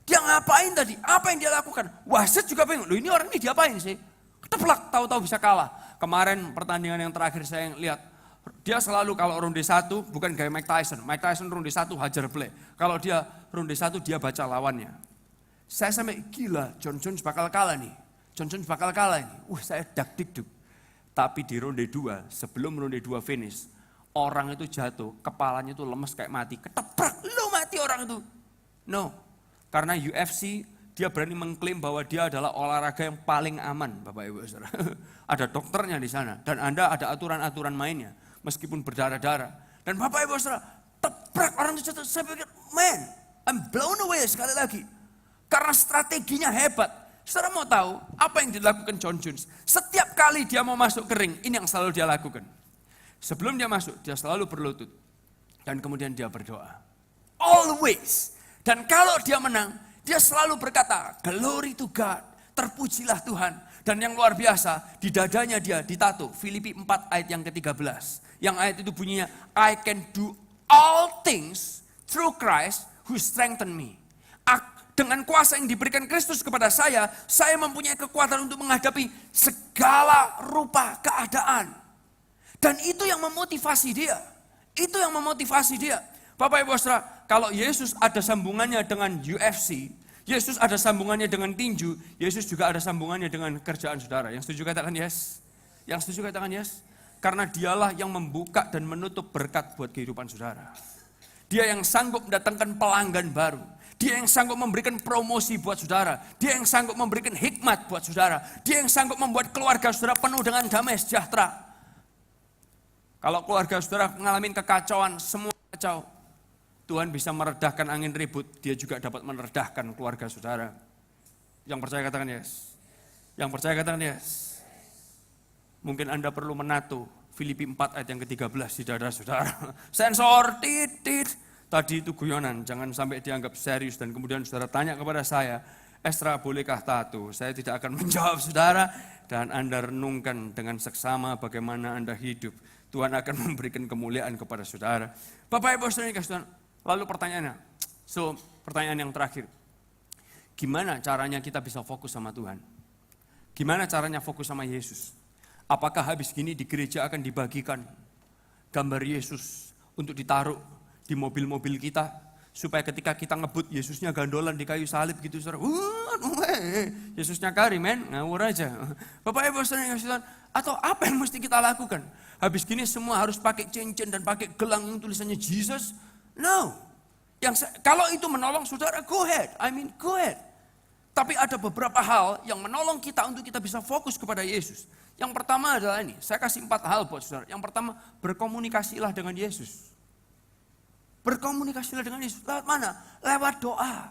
Dia ngapain tadi? Apa yang dia lakukan? Wasit juga bingung. Loh, ini orang ini diapain sih? Keteplak, tahu-tahu bisa kalah. Kemarin pertandingan yang terakhir saya lihat, dia selalu kalau ronde 1 bukan kayak Mike Tyson. Mike Tyson ronde 1 hajar play. Kalau dia ronde 1 dia baca lawannya. Saya sampai gila, John Jones bakal kalah nih. Saya dak-dik-duk. Tapi di ronde 2, sebelum ronde 2 finish, orang itu jatuh, kepalanya itu lemes kayak mati. Keteprak, lu mati orang itu. No, karena UFC dia berani mengklaim bahwa dia adalah olahraga yang paling aman, Bapak Ibu Saudara. Ada dokternya di sana dan Anda ada aturan-aturan mainnya meskipun berdarah-darah. Dan Bapak Ibu Saudara, teprak orang itu jatuh. Saya pikir, man, I'm blown away sekali lagi. Karena strateginya hebat. Saudara mau tahu apa yang dilakukan John Jones? Setiap kali dia mau masuk ke ring, ini yang selalu dia lakukan. Sebelum dia masuk, dia selalu berlutut. Dan kemudian dia berdoa. Always. Dan kalau dia menang, dia selalu berkata, glory to God, terpujilah Tuhan. Dan yang luar biasa, di dadanya dia ditato, Filipi 4 ayat yang ke-13. Yang ayat itu bunyinya, I can do all things through Christ who strengthen me. Dengan kuasa yang diberikan Kristus kepada saya mempunyai kekuatan untuk menghadapi segala rupa keadaan. Dan itu yang memotivasi dia. Bapak Ibu Saudara, kalau Yesus ada sambungannya dengan UFC, Yesus ada sambungannya dengan tinju, Yesus juga ada sambungannya dengan kerjaan saudara. Yang setuju katakan yes? Karena dialah yang membuka dan menutup berkat buat kehidupan saudara. Dia yang sanggup mendatangkan pelanggan baru. Dia yang sanggup memberikan promosi buat saudara. Dia yang sanggup memberikan hikmat buat saudara. Dia yang sanggup membuat keluarga saudara penuh dengan damai sejahtera. Kalau keluarga saudara mengalami kekacauan, semua kacau. Tuhan bisa meredahkan angin ribut, dia juga dapat meredahkan keluarga saudara. Yang percaya katakan yes. Mungkin Anda perlu menato Filipi 4 ayat yang ke-13 di dada saudara. Sensor, titit. Tadi itu guyonan, jangan sampai dianggap serius. Dan kemudian saudara tanya kepada saya, Esra bolehkah tato? Saya tidak akan menjawab saudara. Dan Anda renungkan dengan seksama bagaimana Anda hidup. Tuhan akan memberikan kemuliaan kepada saudara. Bapak Ibu Saudara kasih Tuhan. Lalu pertanyaannya, pertanyaan yang terakhir. Gimana caranya kita bisa fokus sama Tuhan? Gimana caranya fokus sama Yesus? Apakah habis gini di gereja akan dibagikan gambar Yesus untuk ditaruh di mobil-mobil kita? Supaya ketika kita ngebut Yesusnya gandolan di kayu salib gitu. Yesusnya kari men, ngawur aja. Bapak Ibu Saudara yang kasih Tuhan. Atau apa yang mesti kita lakukan? Habis gini semua harus pakai cincin dan pakai gelang yang tulisannya Jesus? No. Kalau itu menolong saudara, go ahead. Go ahead. Tapi ada beberapa hal yang menolong kita untuk kita bisa fokus kepada Yesus. Yang pertama adalah ini, saya kasih 4 hal buat saudara. Yang pertama, berkomunikasilah dengan Yesus. Berkomunikasilah dengan Yesus. Lewat mana? Lewat doa.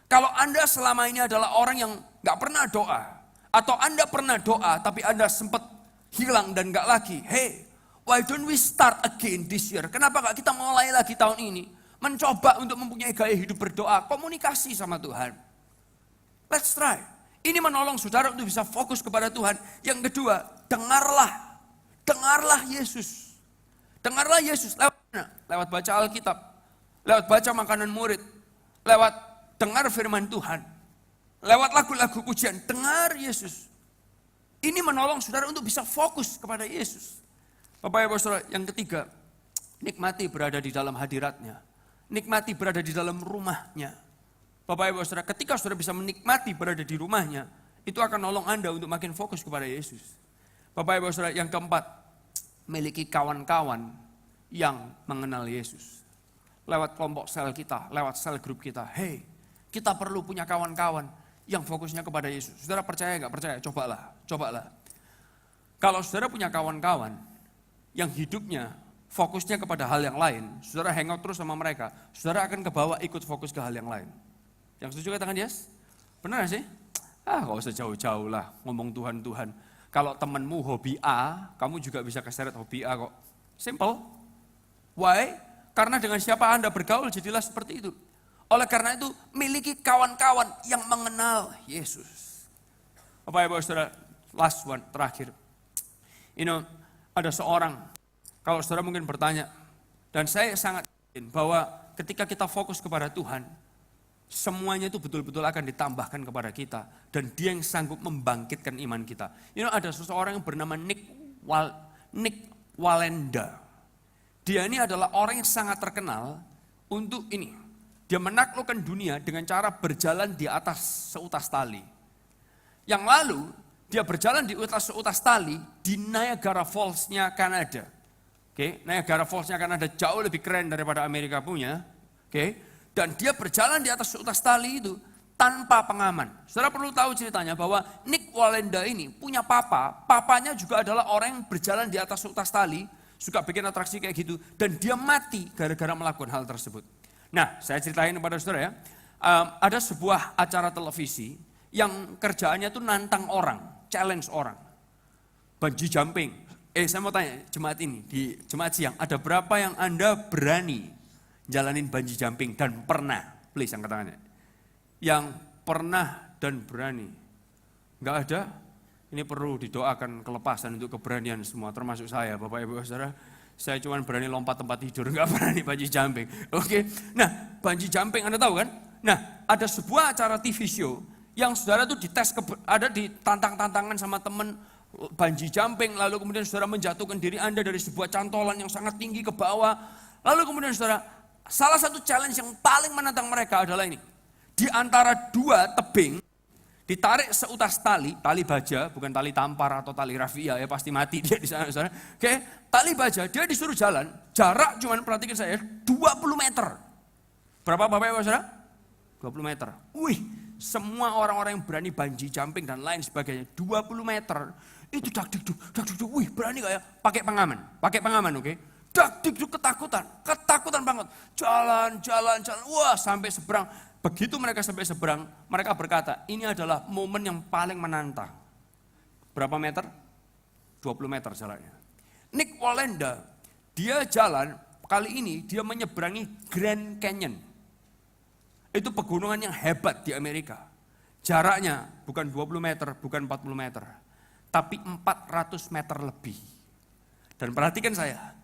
Kalau Anda selama ini adalah orang yang gak pernah doa. Atau Anda pernah doa, tapi Anda sempat hilang dan gak lagi. Hey, why don't we start again this year? Kenapa gak kita mulai lagi tahun ini? Mencoba untuk mempunyai gaya hidup berdoa, komunikasi sama Tuhan. Let's try. Ini menolong saudara untuk bisa fokus kepada Tuhan. Yang kedua, dengarlah. Dengarlah Yesus. Dengarlah Yesus. Lewat mana? Lewat baca Alkitab. Lewat baca makanan murid. Lewat dengar firman Tuhan. Lewat lagu-lagu pujian. Dengar Yesus. Ini menolong saudara untuk bisa fokus kepada Yesus. Bapak Ibu Saudara, yang ketiga, nikmati berada di dalam hadiratnya. Nikmati berada di dalam rumahnya. Bapak Ibu Saudara, ketika saudara bisa menikmati berada di rumahnya, itu akan nolong Anda untuk makin fokus kepada Yesus. Bapak Ibu Saudara, yang keempat, miliki kawan-kawan yang mengenal Yesus. Lewat kelompok sel kita, lewat sel grup kita. Hey, kita perlu punya kawan-kawan yang fokusnya kepada Yesus. Saudara percaya gak percaya? Cobalah. Kalau saudara punya kawan-kawan yang hidupnya fokusnya kepada hal yang lain, saudara hangout terus sama mereka, saudara akan kebawa ikut fokus ke hal yang lain. Yang setuju katakan yes? Benar gak sih? Gak usah jauh-jauh lah ngomong Tuhan. Kalau temanmu hobi A, kamu juga bisa keseret hobi A kok. Simple. Why? Karena dengan siapa Anda bergaul jadilah seperti itu. Oleh karena itu, miliki kawan-kawan yang mengenal Yesus. Bapak Ibu Saudara, last one, terakhir. Ada seorang, kalau saudara mungkin bertanya, dan saya sangat yakin bahwa ketika kita fokus kepada Tuhan, semuanya itu betul-betul akan ditambahkan kepada kita. Dan dia yang sanggup membangkitkan iman kita. Ada seseorang yang bernama Nick Wallenda. Dia ini adalah orang yang sangat terkenal untuk ini. Dia menaklukkan dunia dengan cara berjalan di atas seutas tali. Yang lalu, dia berjalan di atas seutas tali di Niagara Falls-nya Kanada. Niagara Falls-nya Kanada jauh lebih keren daripada Amerika punya. Dan dia berjalan di atas seutas tali itu tanpa pengaman. Saudara perlu tahu ceritanya bahwa Nick Wallenda ini punya papanya juga adalah orang yang berjalan di atas seutas tali, suka bikin atraksi kayak gitu, dan dia mati gara-gara melakukan hal tersebut. Nah, saya ceritain kepada saudara ya, ada sebuah acara televisi yang kerjaannya tuh nantang orang, challenge orang. Bungee jumping. Saya mau tanya, jemaat ini, di jemaat siang, ada berapa yang Anda berani jalanin bungee jumping dan pernah? Please angkat tangannya. Yang pernah dan berani. Enggak ada? Ini perlu didoakan kelepasan untuk keberanian semua, termasuk saya, Bapak Ibu Saudara. Saya cuma berani lompat tempat tidur, enggak berani bungee jumping. Nah, bungee jumping Anda tahu kan? Nah, ada sebuah acara TV show yang saudara tuh dites, ada ditantang-tantangan sama temen bungee jumping, lalu kemudian saudara menjatuhkan diri Anda dari sebuah cantolan yang sangat tinggi ke bawah. Lalu kemudian saudara, salah satu challenge yang paling menantang mereka adalah ini. Di antara dua tebing, ditarik seutas tali baja, bukan tali tampar atau tali rafia, ya pasti mati dia di sana. Saudara. Tali baja, dia disuruh jalan, jarak cuman perhatikan saya, 20 meter. Berapa Bapak Ibu Saudara? 20 meter. Wih, semua orang-orang yang berani bungee jumping dan lain sebagainya, 20 meter, itu dak-dik-duk, wih berani gak ya? Pakai pengaman, oke? Dak-dik-duk ketakutan banget. Jalan, wah sampai seberang. Begitu mereka sampai seberang, mereka berkata, ini adalah momen yang paling menantang. Berapa meter? 20 meter jalannya. Nick Wallenda, dia jalan, kali ini dia menyeberangi Grand Canyon. Itu pegunungan yang hebat di Amerika. Jaraknya bukan 20 meter, bukan 40 meter, tapi 400 meter lebih. Dan perhatikan saya,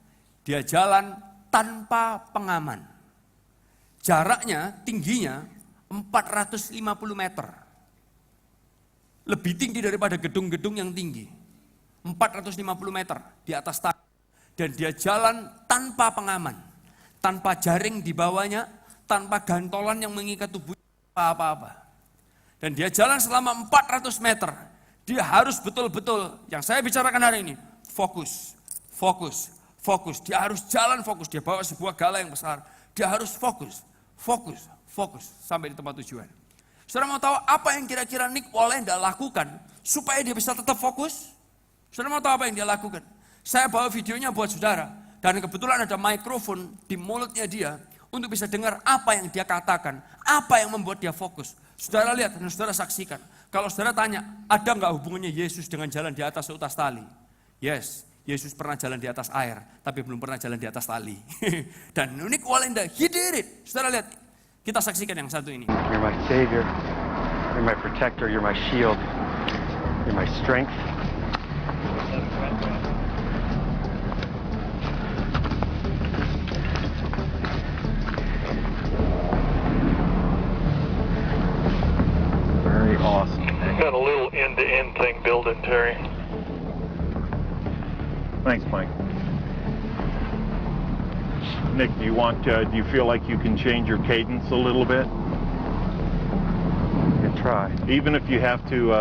dia jalan tanpa pengaman. Jaraknya, tingginya 450 meter. Lebih tinggi daripada gedung-gedung yang tinggi. 450 meter di atas tanah. Dan dia jalan tanpa pengaman. Tanpa jaring di bawahnya, tanpa gantolan yang mengikat tubuhnya, apa-apa. Dan dia jalan selama 400 meter. Dia harus betul-betul, yang saya bicarakan hari ini, fokus. Dia harus jalan fokus, dia bawa sebuah gala yang besar. Dia harus fokus sampai di tempat tujuan. Saudara mau tahu apa yang kira-kira Nick Wallenda lakukan supaya dia bisa tetap fokus? Saudara mau tahu apa yang dia lakukan? Saya bawa videonya buat saudara, dan kebetulan ada mikrofon di mulutnya dia untuk bisa dengar apa yang dia katakan, apa yang membuat dia fokus. Saudara lihat dan saudara saksikan. Kalau saudara tanya, ada nggak hubungannya Yesus dengan jalan di atas seutas tali? Yes, Yesus pernah jalan di atas air, tapi belum pernah jalan di atas tali. Dan Nick Wallenda, he did it. Saudara lihat, kita saksikan yang satu ini. You're my savior, you're my protector, you're my shield, you're my strength. Very awesome. Got a little end-to-end thing built in, Terry. Thanks, Mike. Nick, do you feel like you can change your cadence a little bit? You can try. Even if you have to,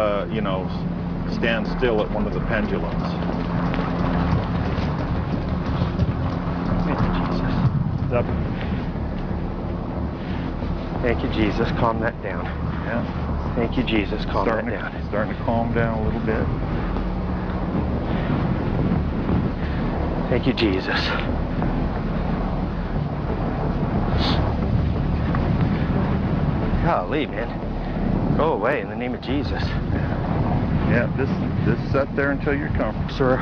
stand still at one of the pendulums. Thank you, Jesus. Up. Thank you, Jesus. Calm that down. Yeah. Thank you, Jesus. Calm that down. Starting to calm down a little bit. Thank you, Jesus. Golly, man. Go away in the name of Jesus. Yeah, just sit there until you're comfortable. Sir,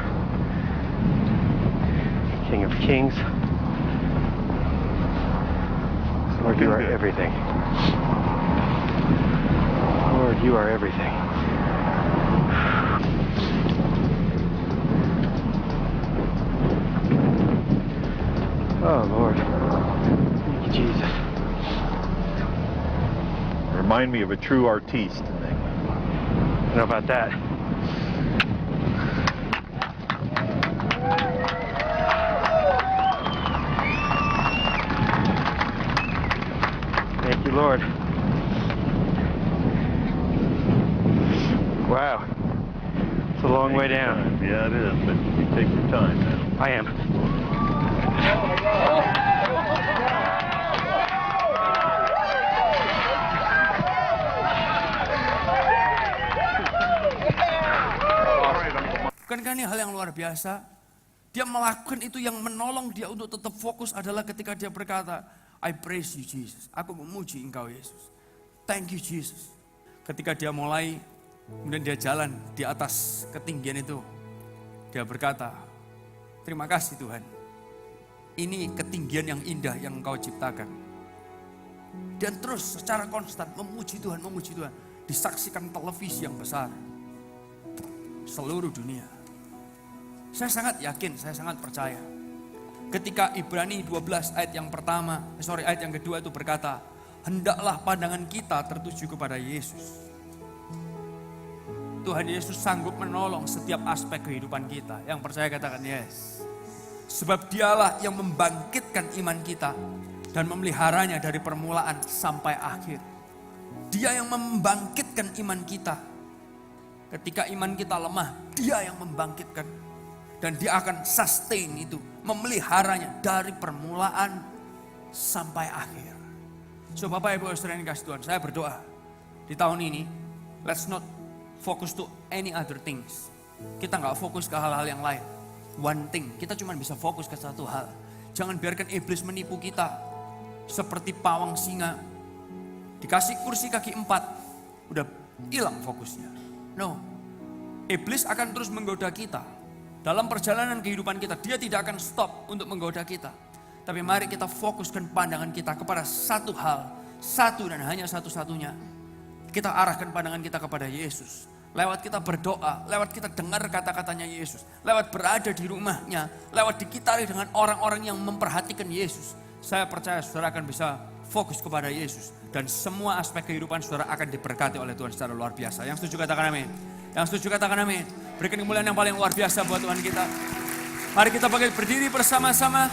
King of Kings. Lord, you are Good. everything. Lord, you are everything. Oh, Lord. Thank you, Jesus. Remind me of a true artiste. I don't know about that. Thank you, Lord. Wow. It's a long way down. Yeah, it is, but you take your time now. I am. Bukankah ini hal yang luar biasa? Dia melakukan itu, yang menolong dia untuk tetap fokus adalah ketika dia berkata, I praise you Jesus. Aku memuji engkau Yesus. Thank you Jesus. Ketika dia mulai, kemudian dia jalan di atas ketinggian itu. Dia berkata, terima kasih Tuhan. Ini ketinggian yang indah yang engkau ciptakan. Dan terus secara konstan memuji Tuhan, memuji Tuhan. Disaksikan televisi yang besar. Seluruh dunia. Saya sangat yakin, saya sangat percaya. Ketika Ibrani 12 ayat yang kedua itu berkata, hendaklah pandangan kita tertuju kepada Yesus. Tuhan Yesus sanggup menolong setiap aspek kehidupan kita. Yang percaya katakan yes. Sebab dialah yang membangkitkan iman kita dan memeliharanya dari permulaan sampai akhir. Dia yang membangkitkan iman kita. Ketika iman kita lemah, dia yang membangkitkan. Dan dia akan sustain itu, memeliharanya dari permulaan sampai akhir. So Bapak Ibu Saudara yang dikasihi Tuhan, saya berdoa di tahun ini, let's not focus to any other things. Kita nggak fokus ke hal-hal yang lain. One thing, kita cuma bisa fokus ke satu hal. Jangan biarkan iblis menipu kita. Seperti pawang singa, dikasih kursi kaki 4, udah hilang fokusnya. No, iblis akan terus menggoda kita. Dalam perjalanan kehidupan kita, dia tidak akan stop untuk menggoda kita. Tapi mari kita fokuskan pandangan kita kepada satu hal, satu dan hanya satu-satunya. Kita arahkan pandangan kita kepada Yesus. Lewat kita berdoa, lewat kita dengar kata-katanya Yesus. Lewat berada di rumahnya, lewat dikitari dengan orang-orang yang memperhatikan Yesus. Saya percaya saudara akan bisa fokus kepada Yesus. Dan semua aspek kehidupan saudara akan diberkati oleh Tuhan secara luar biasa. Yang setuju katakan amin. Yang setuju katakan amin. Berikan kemuliaan yang paling luar biasa buat Tuhan kita. Mari kita berdiri bersama-sama.